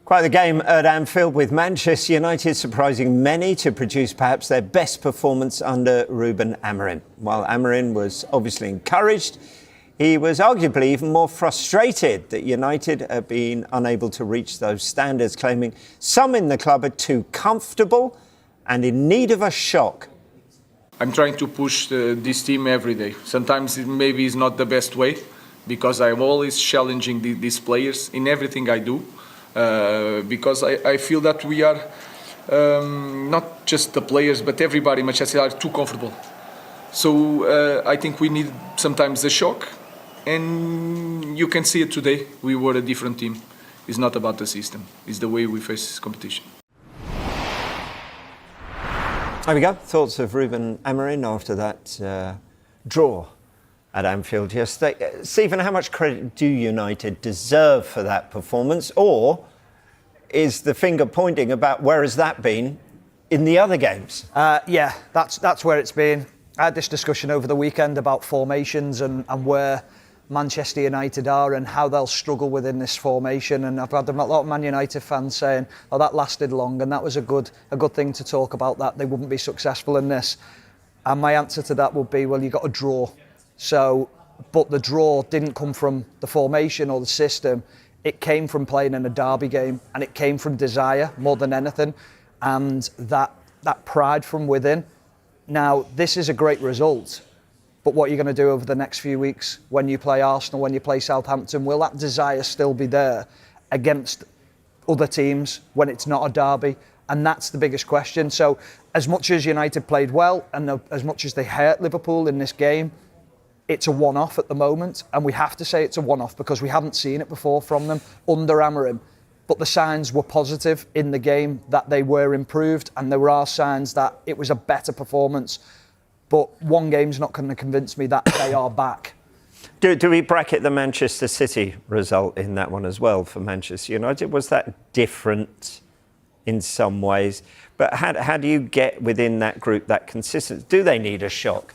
Quite the game at Anfield, with Manchester United surprising many to produce perhaps their best performance under Ruben Amorim. While Amorim was obviously encouraged, he was arguably even more frustrated that United have been unable to reach those standards, claiming some in the club are too comfortable and in need of a shock. I'm trying to push this team every day. Sometimes maybe it's not the best way, because I'm always challenging these players in everything I do. Because I feel that we are, not just the players, but everybody in Manchester are too comfortable. So I think we need sometimes a shock, and you can see it today. We were a different team. It's not about the system, it's the way we face competition. There we go. Thoughts of Ruben Amorim after that draw at Anfield yesterday. Stephen, how much credit do United deserve for that performance? Or is the finger pointing about where has that been in the other games? Yeah, that's where it's been. I had this discussion over the weekend about formations and where Manchester United are and how they'll struggle within this formation. And I've had a lot of Man United fans saying, oh, that lasted long and that was a good thing to talk about, that they wouldn't be successful in this. And my answer to that would be, well, you got a draw. So, but the draw didn't come from the formation or the system. It came from playing in a derby game, and it came from desire more than anything, and that pride from within. Now, this is a great result, but what are you going to do over the next few weeks when you play Arsenal, when you play Southampton? Will that desire still be there against other teams when it's not a derby? And that's the biggest question. So, as much as United played well, and as much as they hurt Liverpool in this game, it's a one-off at the moment, and we have to say it's a one-off because we haven't seen it before from them under Amorim. But the signs were positive in the game, that they were improved, and there are signs that it was a better performance. But one game's not going to convince me that they are back. Do we bracket the Manchester City result in that one as well for Manchester United? Was that different in some ways? But how do you get within that group that consistency? Do they need a shock?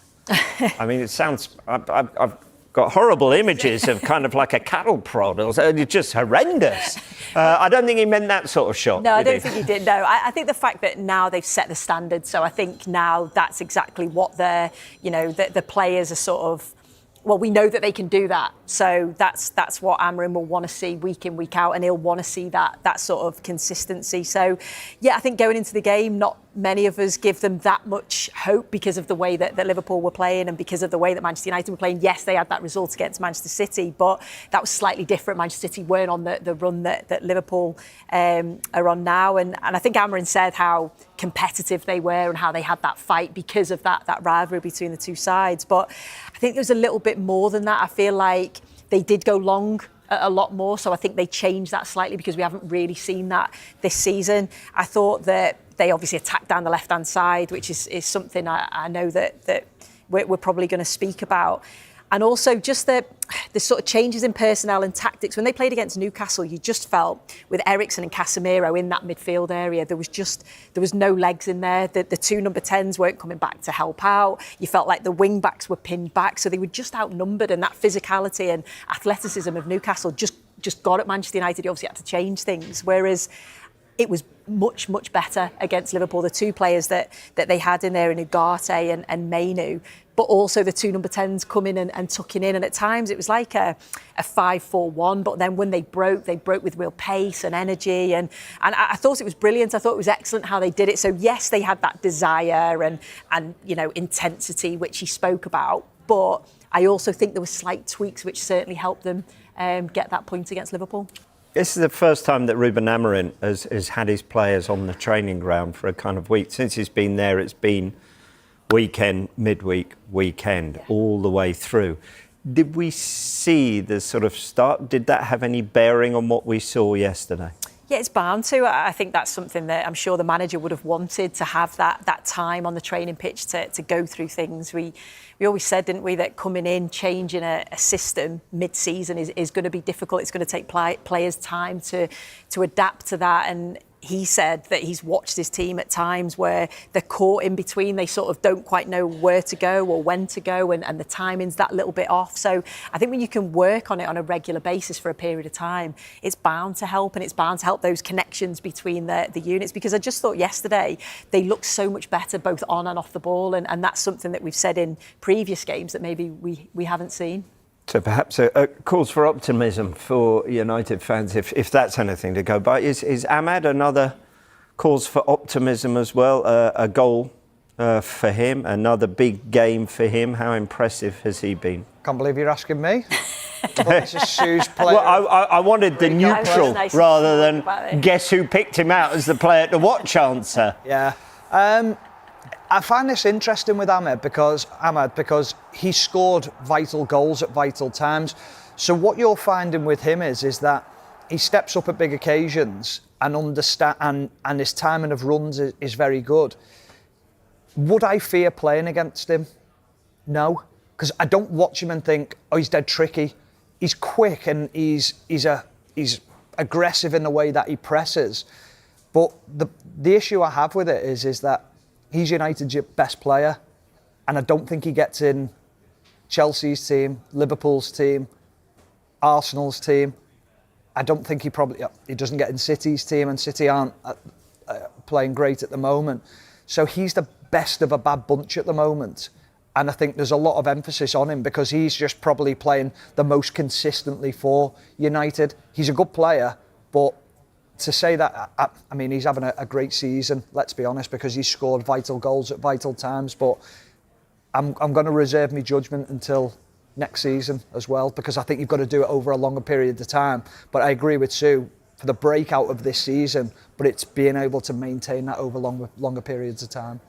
I mean, it sounds... I've got horrible images of kind of like a cattle prod. It's just horrendous. I don't think he meant that sort of shock. No, I don't think he did. No, I think the fact that now they've set the standard, so I think now that's exactly what they're, the players are sort of, well, we know that they can do that. So that's what Amorim will want to see week in, week out, and he'll want to see that sort of consistency. So, yeah, I think going into the game, not many of us give them that much hope because of the way that Liverpool were playing and because of the way that Manchester United were playing. Yes, they had that result against Manchester City, but that was slightly different. Manchester City weren't on the run that Liverpool are on now. And I think Amorim said how competitive they were and how they had that fight because of that rivalry between the two sides. But I think there was a little bit more than that. I feel like they did go long a lot more, so I think they changed that slightly because we haven't really seen that this season. I thought that they obviously attacked down the left-hand side, which is something I know that we're probably going to speak about. And also just the sort of changes in personnel and tactics. When they played against Newcastle, you just felt with Eriksen and Casemiro in that midfield area, there was no legs in there. The two number 10s weren't coming back to help out. You felt like the wing backs were pinned back, so they were just outnumbered, and that physicality and athleticism of Newcastle just got at Manchester United. You obviously had to change things, whereas it was much, much better against Liverpool. The two players that they had in there, in Ugarte and Mainu, but also the two number 10s coming and tucking in. And at times it was like a 5-4-1, but then when they broke with real pace and energy. And I thought it was brilliant. I thought it was excellent how they did it. So yes, they had that desire and intensity, which he spoke about. But I also think there were slight tweaks which certainly helped them get that point against Liverpool. This is the first time that Ruben Amorim has had his players on the training ground for a kind of week. Since he's been there, it's been weekend, midweek, weekend, all the way through. Did we see the sort of start? Did that have any bearing on what we saw yesterday? Yeah, it's bound to. I think that's something that I'm sure the manager would have wanted, to have that time on the training pitch to go through things. We always said, didn't we, that coming in, changing a system mid-season is going to be difficult. It's going to take players time to adapt to that. And he said that he's watched his team at times where they're caught in between. They sort of don't quite know where to go or when to go, and the timing's that little bit off. So I think when you can work on it on a regular basis for a period of time, it's bound to help, and it's bound to help those connections between the units. Because I just thought yesterday they looked so much better both on and off the ball, and that's something that we've said in previous games that maybe we haven't seen. So perhaps a cause for optimism for United fans, if that's anything to go by. Is Ahmad another cause for optimism as well? A goal for him, another big game for him. How impressive has he been? Can't believe you're asking me. This is Sue's player. Well, I wanted the neutral rather than guess who picked him out as the player to watch answer. Yeah. I find this interesting with Ahmad because he scored vital goals at vital times. So what you're finding with him is that he steps up at big occasions and and his timing of runs is very good. Would I fear playing against him? No, because I don't watch him and think, oh, he's dead tricky. He's quick and he's aggressive in the way that he presses. But the issue I have with it is that he's United's best player, and I don't think he gets in Chelsea's team, Liverpool's team, Arsenal's team. I don't think he doesn't get in City's team, and City aren't playing great at the moment. So he's the best of a bad bunch at the moment, and I think there's a lot of emphasis on him because he's just probably playing the most consistently for United. He's a good player, but to say that, I mean, he's having a great season, let's be honest, because he's scored vital goals at vital times. But I'm going to reserve my judgment until next season as well, because I think you've got to do it over a longer period of time. But I agree with Sue for the breakout of this season, but it's being able to maintain that over longer periods of time.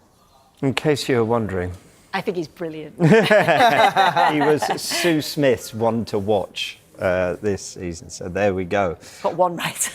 In case you were wondering, I think he's brilliant. he was Sue Smith's one to watch this season. So there we go. Got one right.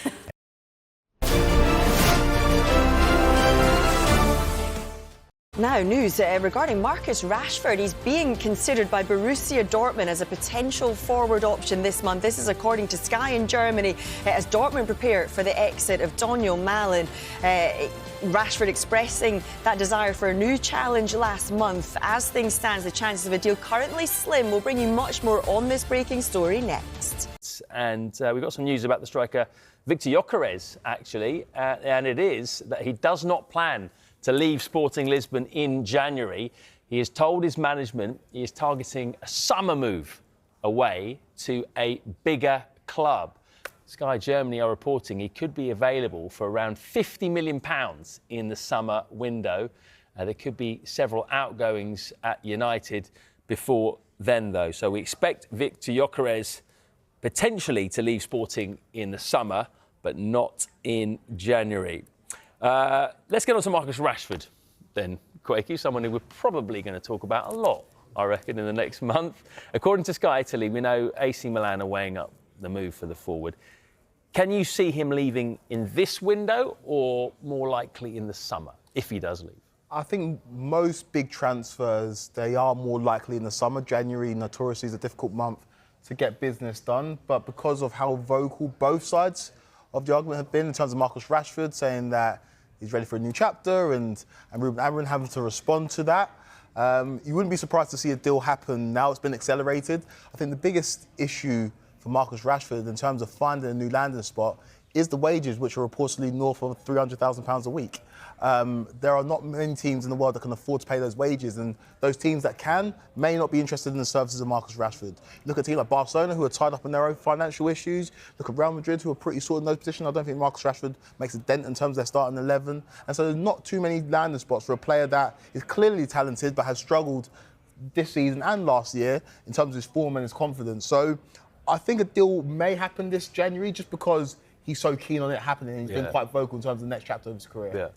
Now, news regarding Marcus Rashford. He's being considered by Borussia Dortmund as a potential forward option this month. This is according to Sky in Germany, as Dortmund prepare for the exit of Daniel Malin. Rashford expressing that desire for a new challenge last month. As things stand, the chances of a deal currently slim. We'll bring you much more on this breaking story next. And we've got some news about the striker Victor Gyökeres, actually, and it is that he does not plan to leave Sporting Lisbon in January. He has told his management he is targeting a summer move away to a bigger club. Sky Germany are reporting he could be available for around £50 million in the summer window. There could be several outgoings at United before then, though. So we expect Victor Gyökeres potentially to leave Sporting in the summer, but not in January. Let's get on to Marcus Rashford then, Quakey, someone who we're probably going to talk about a lot, I reckon, in the next month. According to Sky Italy, we know AC Milan are weighing up the move for the forward. Can you see him leaving in this window or more likely in the summer, if he does leave? I think most big transfers, they are more likely in the summer. January notoriously is a difficult month to get business done, but because of how vocal both sides of the argument have been in terms of Marcus Rashford saying that he's ready for a new chapter and Ruben Amorim having to respond to that, you wouldn't be surprised to see a deal happen now. It's been accelerated. I think the biggest issue for Marcus Rashford in terms of finding a new landing spot is the wages, which are reportedly north of £300,000 a week. There are not many teams in the world that can afford to pay those wages, and those teams that can may not be interested in the services of Marcus Rashford. Look at teams like Barcelona, who are tied up in their own financial issues. Look at Real Madrid, who are pretty sorted in those positions. I don't think Marcus Rashford makes a dent in terms of their starting 11. And so there's not too many landing spots for a player that is clearly talented but has struggled this season and last year in terms of his form and his confidence. So I think a deal may happen this January just because he's so keen on it happening and he's been quite vocal in terms of the next chapter of his career. Yeah.